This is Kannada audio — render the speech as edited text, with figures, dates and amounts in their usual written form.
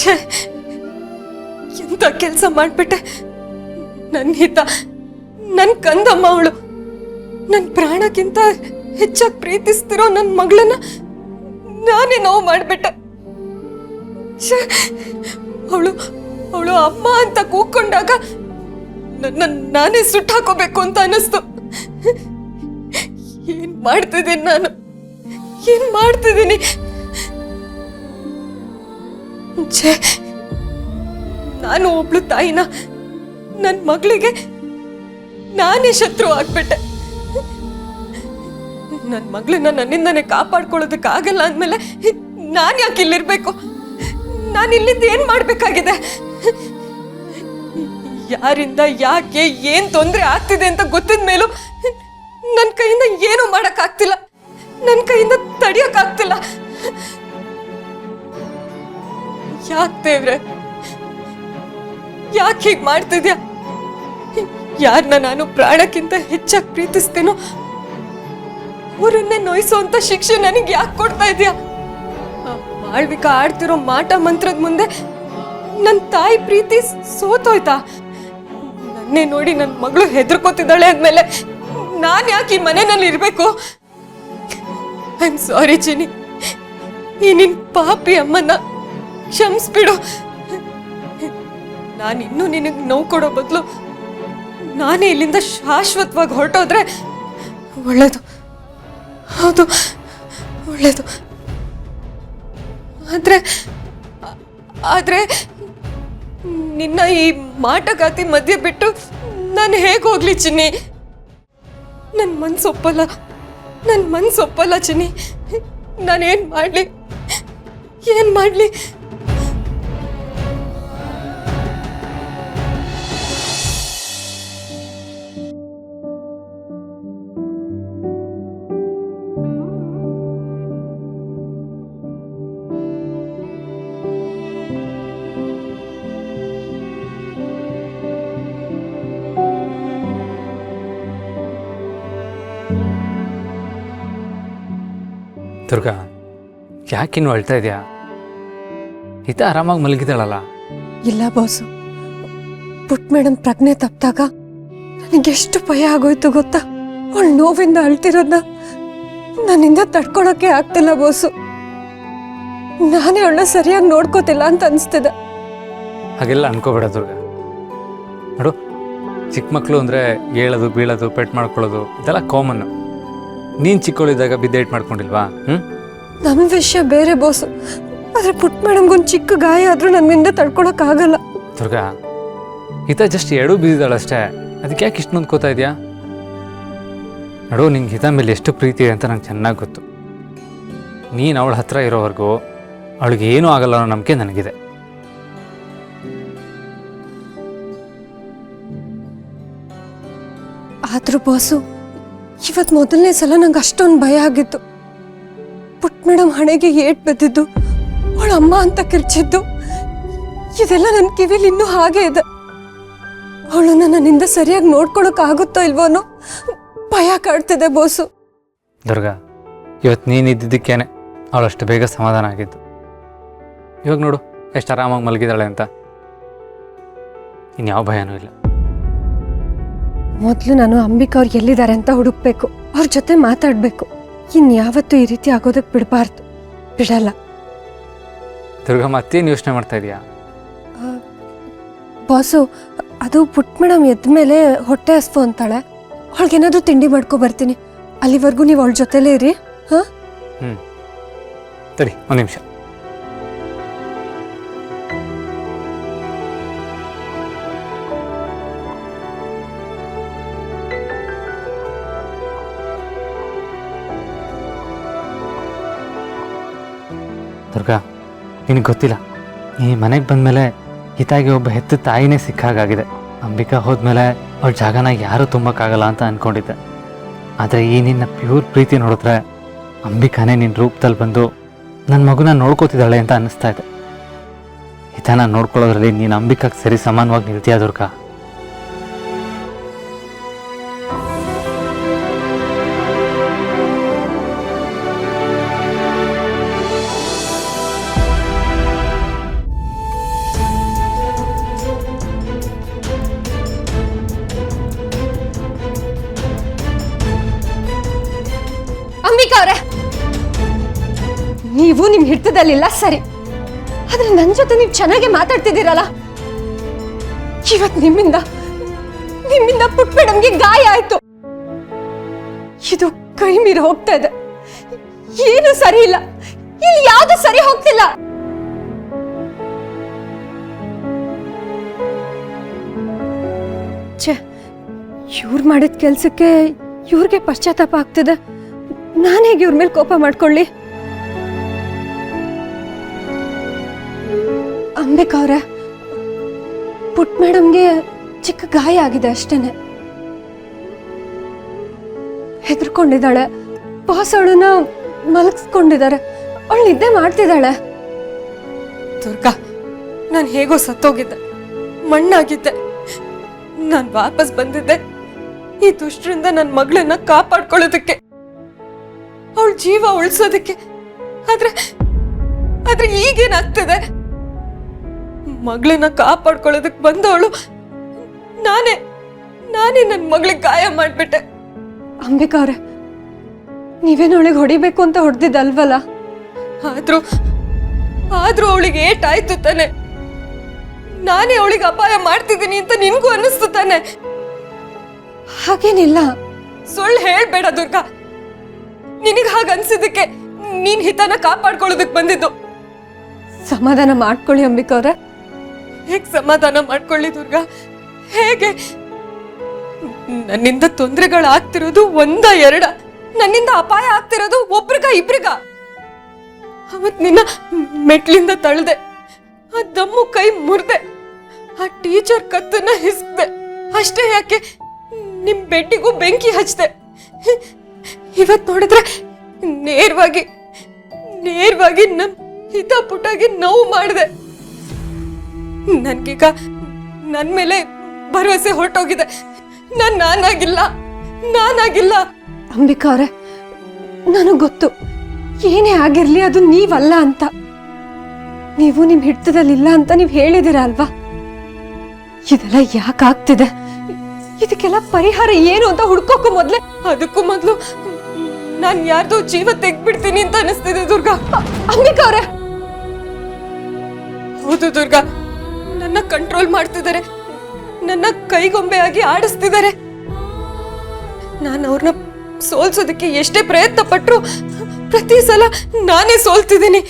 ಛೇ, ಎಂತ ಕೆಲಸ ಮಾಡ್ಬಿಟ್ಟೆ. ನನ್ನ ಹಿತ, ನನ್ನ ಕಂದಮ್ಮ ಅವಳು. ನನ್ನ ಪ್ರಾಣಕ್ಕಿಂತ ಹೆಚ್ಚಾಗಿ ಪ್ರೀತಿಸ್ತಿರೋ ನನ್ನ ಮಗಳನ್ನ ನಾನೇ ನೋವು ಮಾಡ್ಬಿಟ್ಟೆ. ಅವಳು ಅವಳು ಅಮ್ಮ ಅಂತ ಕೂಕೊಂಡಾಗ ನಾನೇ ಸುಟ್ಟಾಕೋಬೇಕು ಅಂತ ಅನಿಸ್ತು. ಏನ್ ಮಾಡ್ತಿದ್ದೀನಿ ನಾನು, ಏನ್ ಮಾಡ್ತಿದ್ದೀನಿ? ಛೇ, ನಾನು ಒಬ್ಳು ತಾಯಿನ ನನ್ನ ಮಗಳಿಗೆ ನಾನೇ ಶತ್ರು ಆಗ್ಬಿಟ್ಟೆ. ನನ್ನ ಮಗಳನ್ನ ನನ್ನಿಂದಾನೆ ಕಾಪಾಡ್ಕೊಳ್ಳೋದಕ್ಕಾಗಲ್ಲ ಅಂದ್ಮೇಲೆ ನಾನು ಯಾಕೆ ಇಲ್ಲಿರ್ಬೇಕು? ನಾನು ಇಲ್ಲಿಂದ ಏನ್ ಮಾಡ್ಬೇಕಾಗಿದೆ? ಯಾರಿಂದ ಯಾಕೆ ಏನ್ ತೊಂದರೆ ಆಗ್ತಿದೆ ಅಂತ ಗೊತ್ತಿದ ಮೇಲೂ ನನ್ನ ಕೈಯಿಂದ ಏನೂ ಮಾಡಕ್ಕಾಗ್ತಿಲ್ಲ, ನನ್ನ ಕೈಯಿಂದ ತಡಿಯಕ್ಕಾಗ್ತಿಲ್ಲ. ಯಾಕೆ ದೇವ್ರೆ, ಯಾಕೆ ಹೀಗೆ ಮಾಡ್ತಿದ್ಯಾ? ಯಾರನ್ನ ನಾನು ಪ್ರಾಣಕ್ಕಿಂತ ಹೆಚ್ಚಾಗಿ ಪ್ರೀತಿಸ್ತೇನೋ ಅವರನ್ನೇ ನೋಯಿಸುವಂತ ಶಿಕ್ಷೆ ನನಗೆ ಯಾಕೆ ಕೊಡ್ತಾ ಇದೆಯಾ? ಮಾಳ್ವಿಕಾ ಆಡ್ತಿರೋ ಮಾಟ ಮಂತ್ರದ ಮುಂದೆ ನನ್ನ ತಾಯಿ ಪ್ರೀತಿ ಸೋತೋಯ್ತಾ? ನನ್ನೇ ನೋಡಿ ನನ್ನ ಮಗಳು ಹೆದರ್ಕೋತಿದ್ದಾಳೆ ಅಂದ್ಮೇಲೆ ನಾನು ಯಾಕೆ ಈ ಮನೆಯಲ್ಲಿ ಇರಬೇಕು? ಐ ಆಮ್ ಸಾರಿ ಚಿನಿ, ಈ ನಿನ್ ಪಾಪಿ ಅಮ್ಮನ ಕ್ಷಮಿಸ್ಬಿಡು. ನಾನಿನ್ನೂ ನಿನಗೆ ನೋವು ಕೊಡೋ ಬದಲು ನಾನೇ ಇಲ್ಲಿಂದ ಶಾಶ್ವತವಾಗಿ ಹೊರಟೋದ್ರೆ ಒಳ್ಳೇದು. ಹೌದು, ಒಳ್ಳೇದು. ಆದ್ರೆ ನಿನ್ನ ಈ ಮಾಟಗಾತಿ ಮಧ್ಯೆ ಬಿಟ್ಟು ನಾನು ಹೇಗೆ ಹೋಗ್ಲಿ ಚಿನ್ನಿ? ನನ್ನ ಮನ್ಸೊಪ್ಪಲ್ಲ ಚಿನ್ನಿ. ನಾನೇನ್ ಮಾಡ್ಲಿ? ದುರ್ಗಾ, ಯಾಕಿನ್ನು ಅಳ್ತಾ ಇದೆಯಾ? ಹಿತ ಆರಾಮಾಗಿ ಮಲಗಿದಾಳಲ್ಲ? ಇಲ್ಲ ಬಾಸು, ಪುಟ್ ಮೇಡಮ್ ಪ್ರಜ್ಞೆ ತಪ್ಪಿದಾಗ ನನಗೆಷ್ಟು ಭಯ ಆಗೋಯ್ತು ಗೊತ್ತಾ? ಅವಳು ನೋವಿಂದ ಅಳ್ತಿರೋದನ್ನ ನನ್ನಿಂದ ತಡ್ಕೊಳಕ್ಕೆ ಆಗ್ತಿಲ್ಲ ಬಾಸು. ನಾನೇ ಅವಳನ್ನ ಸರಿಯಾಗಿ ನೋಡ್ಕೋತಿಲ್ಲ ಅಂತ ಅನಿಸ್ತಿದೆ. ಹಾಗೆಲ್ಲ ಅನ್ಕೋಬೇಡ ದುರ್ಗಾ. ನೋಡು, ಚಿಕ್ಕ ಮಕ್ಕಳು ಅಂದರೆ ಹೇಳೋದು, ಬೀಳೋದು, ಪೆಟ್ ಮಾಡ್ಕೊಳ್ಳೋದು ಇದೆಲ್ಲ ಕಾಮನ್ನು. ನೀನು ಚಿಕ್ಕವಳಿದ್ದಾಗ ಬಿದ್ದೇಟ್ ಮಾಡ್ಕೊಂಡಿಲ್ವಾ? ನಮ್ಮ ವಿಷಯ ಬೇರೆ ಬಾಸು. ಆದರೆ ಪುಟ್ ಮೇಡಮ್ಗೊಂದು ಚಿಕ್ಕ ಗಾಯ ಆದರೂ ನನ್ನಿಂದ ತಡ್ಕೊಳಕ್ಕಾಗಲ್ಲ. ದುರ್ಗಾ, ಹಿತ ಜಸ್ಟ್ ಎಡೂ ಬಿದ್ದಿದ್ದಾಳಷ್ಟೇ, ಅದಕ್ಕೆ ಯಾಕೆ ಇಷ್ಟು ನೊಂದ್ಕೋತಾ ಇದೆಯಾ? ನೋಡು, ನಿಂಗೆ ಹಿತ ಮೇಲೆ ಎಷ್ಟು ಪ್ರೀತಿ ಇದೆ ಅಂತ ನಂಗೆ ಚೆನ್ನಾಗಿ ಗೊತ್ತು. ನೀನು ಅವಳ ಹತ್ರ ಇರೋವರೆಗೂ ಅವಳಿಗೆ ಏನೂ ಆಗಲ್ಲ ಅನ್ನೋ ನಂಬಿಕೆ ನನಗಿದೆ. ಆದರೂ ಬಾಸು, ಇವತ್ತು ಮೊದಲನೇ ಸಲ ನಂಗೆ ಅಷ್ಟೊಂದು ಭಯ ಆಗಿತ್ತು. ಪುಟ್ ಮೇಡಮ್ ಹಣೆಗೆ ಏಟ್ ಬಿದ್ದಿದ್ದು, ಅವಳ ಅಮ್ಮ ಅಂತ ಕಿರ್ಚಿದ್ದು, ಇದೆಲ್ಲ ನನ್ನ ಕಿವಿಲಿ ಇನ್ನೂ ಹಾಗೆ ಇದೆ. ಅವಳನ್ನ ನನ್ನಿಂದ ಸರಿಯಾಗಿ ನೋಡ್ಕೊಳಕ್ ಆಗುತ್ತೋ ಇಲ್ವೋ ಅನ್ನೋ ಭಯ ಕಾಡ್ತಿದೆ ಬೋಸು. ದುರ್ಗಾ, ಇವತ್ತು ನೀನಿದ್ದಕ್ಕೇನೆ ಅವಳಷ್ಟು ಬೇಗ ಸಮಾಧಾನ ಆಗಿದ್ದು. ಇವಾಗ ನೋಡು ಎಷ್ಟು ಆರಾಮಾಗಿ ಮಲಗಿದಾಳೆ ಅಂತ. ಇನ್ಯಾವ ಭಯನೂ ಇಲ್ಲ. ಮೊದಲು ನಾನು ಅಂಬಿಕಾ ಅವ್ರು ಎಲ್ಲಿದ್ದಾರೆ ಅಂತ ಹುಡುಕ್ಬೇಕು, ಅವ್ರ ಜೊತೆ ಮಾತಾಡಬೇಕು. ಇನ್ಯಾವತ್ತೂ ಈ ರೀತಿ ಆಗೋದಕ್ಕೆ ಬಿಡಲ್ಲ. ದುರ್ಗಾ, ಮತ್ತೇನು ಯೋಚನೆ ಮಾಡ್ತಾ ಇದೀಯಾ? ಬಾಸು, ಅದು ಪುಟ್ ಮೇಡಮ್ ಎದ್ದ ಮೇಲೆ ಹೊಟ್ಟೆ ಹಸ್ವು ಅಂತಾಳೆ. ಅವಳಿಗೇನಾದ್ರೂ ತಿಂಡಿ ಮಾಡ್ಕೊ ಬರ್ತೀನಿ. ಅಲ್ಲಿವರೆಗೂ ನೀವು ಅವಳ ಜೊತೆಲೇ ಇರಿ. ಸರಿ, ಒಂದು ನಿಮಿಷ. ದುರ್ಗಾ, ನಿನಗೆ ಗೊತ್ತಿಲ್ಲ, ಈ ಮನೆಗೆ ಬಂದಮೇಲೆ ಹಿತಾಗಿ ಒಬ್ಬ ಹೆತ್ತ ತಾಯಿನೇ ಸಿಕ್ಕಾಗಿದೆ. ಅಂಬಿಕಾ ಹೋದ್ಮೇಲೆ ಅವಳ ಜಾಗನ ಯಾರೂ ತುಂಬಕ್ಕಾಗಲ್ಲ ಅಂತ ಅಂದ್ಕೊಂಡಿದ್ದೆ. ಆದರೆ ಈ ನಿನ್ನ ಪ್ಯೂರ್ ಪ್ರೀತಿ ನೋಡಿದ್ರೆ ಅಂಬಿಕಾನೇ ನಿನ್ನ ರೂಪದಲ್ಲಿ ಬಂದು ನನ್ನ ಮಗುನ ನೋಡ್ಕೋತಿದ್ದಾಳೆ ಅಂತ ಅನ್ನಿಸ್ತಾ ಇದೆ. ಹಿತನ ನೋಡ್ಕೊಳ್ಳೋದ್ರಲ್ಲಿ ನೀನು ಅಂಬಿಕಾಗೆ ಸರಿ ಸಮಾನವಾಗಿ ನಿಲ್ತೀಯ ದುರ್ಗಾ. ಅಂಬಿಕಾ ಅವರೇ, ನೀವು ನಿಮ್ ಹಿಡಿತದಲ್ಲಿಲ್ಲ ಸರಿ, ಆದ್ರೆ ನನ್ ಜೊತೆ ನೀವು ಚೆನ್ನಾಗಿ ಮಾತಾಡ್ತಿದ್ದೀರಲ್ಲ. ಇವತ್ ನಿಮ್ಮಿಂದ ಪುಟ್ಟ ಮೇಡಮ್ಗೆ ಗಾಯ ಆಯ್ತು. ಇದು ಕೈ ಮೀರಿ ಹೋಗ್ತಾ ಇದೆ. ಏನು ಸರಿ ಇಲ್ಲ, ಇಲ್ಲಿ ಯಾವ್ದು ಸರಿ ಹೋಗ್ತಿಲ್ಲ. ಛೇ, ಇವ್ರು ಮಾಡಿದ ಕೆಲ್ಸಕ್ಕೆ ಇವ್ರಿಗೆ ಪಶ್ಚಾತ್ತಾಪ ಆಗ್ತಿದೆ. ನಾನು ಹೇಗೆ ಇವ್ರ ಮೇಲೆ ಕೋಪ ಮಾಡ್ಕೊಳ್ಳಿ? ಅಂಬಿಕಾ ಅವ್ರೆ, ಪುಟ್ಟ ಮೇಡಮ್ಗೆ ಚಿಕ್ಕ ಗಾಯ ಆಗಿದೆ ಅಷ್ಟೇನೆ. ಹೆದರ್ಕೊಂಡಿದ್ದಾಳೆ. ಬಾಸ್ ಅವಳನ್ನ ಮಲಗಿಸ್ಕೊಂಡಿದ್ದಾರೆ. ಅವಳು ನಿದ್ದೆ ಮಾಡ್ತಿದ್ದಾಳೆ. ದುರ್ಗಾ, ನಾನು ಹೇಗೋ ಸತ್ತೋಗಿದ್ದೆ, ಮಣ್ಣಾಗಿದ್ದೆ. ನಾನು ವಾಪಸ್ ಬಂದಿದ್ದೆ ಈ ದುಷ್ಟರಿಂದ ನನ್ನ ಮಗಳನ್ನ ಕಾಪಾಡ್ಕೊಳ್ಳೋದಕ್ಕೆ, ಅವಳ ಜೀವ ಉಳಿಸೋದಕ್ಕೆ. ಆದ್ರೆ ಈಗೇನಾಗ್ತಿದೆ? ಮಗಳನ್ನ ಕಾಪಾಡ್ಕೊಳ್ಳೋದಕ್ಕೆ ಬಂದವಳು ನಾನೇ ನನ್ನ ಮಗಳಿಗೆ ಗಾಯ ಮಾಡ್ಬಿಟ್ಟೆ. ಅಂಬಿಕಾ ಅವ್ರೆ, ನೀವೇನು ಅವಳಿಗೆ ಹೊಡಿಬೇಕು ಅಂತ ಹೊಡೆದಿದ್ದಲ್ವಲ್ಲ? ಆದ್ರೂ ಅವಳಿಗೆ ಏಟಾಯ್ತು ತಾನೆ. ನಾನೇ ಅವಳಿಗೆ ಅಪಾಯ ಮಾಡ್ತಿದ್ದೀನಿ ಅಂತ ನಿನ್ಗೂ ಅನ್ನಿಸ್ತು ತಾನೆ? ಹಾಗೇನಿಲ್ಲ. ಸುಳ್ಳು ಹೇಳ್ಬೇಡ ದುರ್ಗಾ. ನಿನಗೆ ಹಾಗನ್ಸಿದ್ದಕ್ಕೆ ನೀನ್ ಹಿತನ ಕಾಪಾಡ್ಕೊಳ್ಳೋದಕ್ಕೆ ಬಂದಿದ್ದು. ಸಮಾಧಾನ ಮಾಡ್ಕೊಳ್ಳಿ ಅಂಬಿಕಾ ಅವ್ರೆ. ಹೇಗೆ ಸಮಾಧಾನ ಮಾಡ್ಕೊಳ್ಳಿ ದುರ್ಗಾ? ಹೇಗೆ? ನನ್ನಿಂದ ತೊಂದರೆಗಳಾಗ್ತಿರೋದು ಒಂದ ಎರಡ? ನನ್ನಿಂದ ಅಪಾಯ ಆಗ್ತಿರೋದು ಒಬ್ರಿಗ ಇಬ್ರಿಗ? ಅವತ್ ನಿನ್ನ ಮೆಟ್ಲಿಂದ ತಳ್ದೆ, ಆ ದಮ್ಮು ಕೈ ಮುರ್ದೆ, ಆ ಟೀಚರ್ ಕತ್ತನ್ನ ಹಿಸ್ದೆ. ಅಷ್ಟೇ ಯಾಕೆ, ನಿಮ್ ಬೆಡ್ಡಿಗೂ ಬೆಂಕಿ ಹಚ್ದೆ. ಇವತ್ ನೋಡಿದ್ರೆ ನೇರವಾಗಿ ನನ್ ಹಿತ ಪುಟಾಗಿ ನೋವು ಮಾಡಿದೆ. ನನ್ಗೀಗ ನನ್ ಮೇಲೆ ಭರವಸೆ ಹೊರಟೋಗಿದೆ. ನಾನಾಗಿಲ್ಲ. ಅಂಬಿಕಾ ಅವ್ರೆ, ನನಗ್ ಗೊತ್ತು ಏನೇ ಆಗಿರ್ಲಿ ಅದು ನೀವಲ್ಲ ಅಂತ. ನೀವು ನಿಮ್ ಹಿಡಿತದಲ್ಲಿಲ್ಲ ಅಂತ ನೀವ್ ಹೇಳಿದಿರ ಅಲ್ವಾ? ಇದೆಲ್ಲ ಯಾಕಾಗ್ತಿದೆ? ಇದಕ್ಕೆಲ್ಲ ಪರಿಹಾರ ಏನು ಅಂತ ಹುಡ್ಕೋಕು ಮೊದ್ಲೆ, ಅದಕ್ಕೂ ಮೊದ್ಲು ನಾನ್ ಯಾರ್ದೋ ಜೀವ ತೆಗ್ಬಿಡ್ತೀನಿ ಅಂತ ಅನಿಸ್ತಿದೆ ದುರ್ಗಾ. ಅಂಬಿಕಾ ಅವ್ರೆ, ಹೌದು ದುರ್ಗಾ, ನನ್ನ ಕಂಟ್ರೋಲ್ ಮಾಡ್ತಿದ್ದಾರೆ, ನನ್ನ ಕೈಗೊಂಬೆಯಾಗಿ ಆಡಿಸ್ತಿದ್ದಾರೆ. ನಾನು ಅವ್ರನ್ನ ಸೋಲ್ಸೋದಕ್ಕೆ ಎಷ್ಟೇ ಪ್ರಯತ್ನ ಪಟ್ರು ಪ್ರತಿ ಸಲ ನಾನೇ ಸೋಲ್ತಿದ್ದೀನಿ.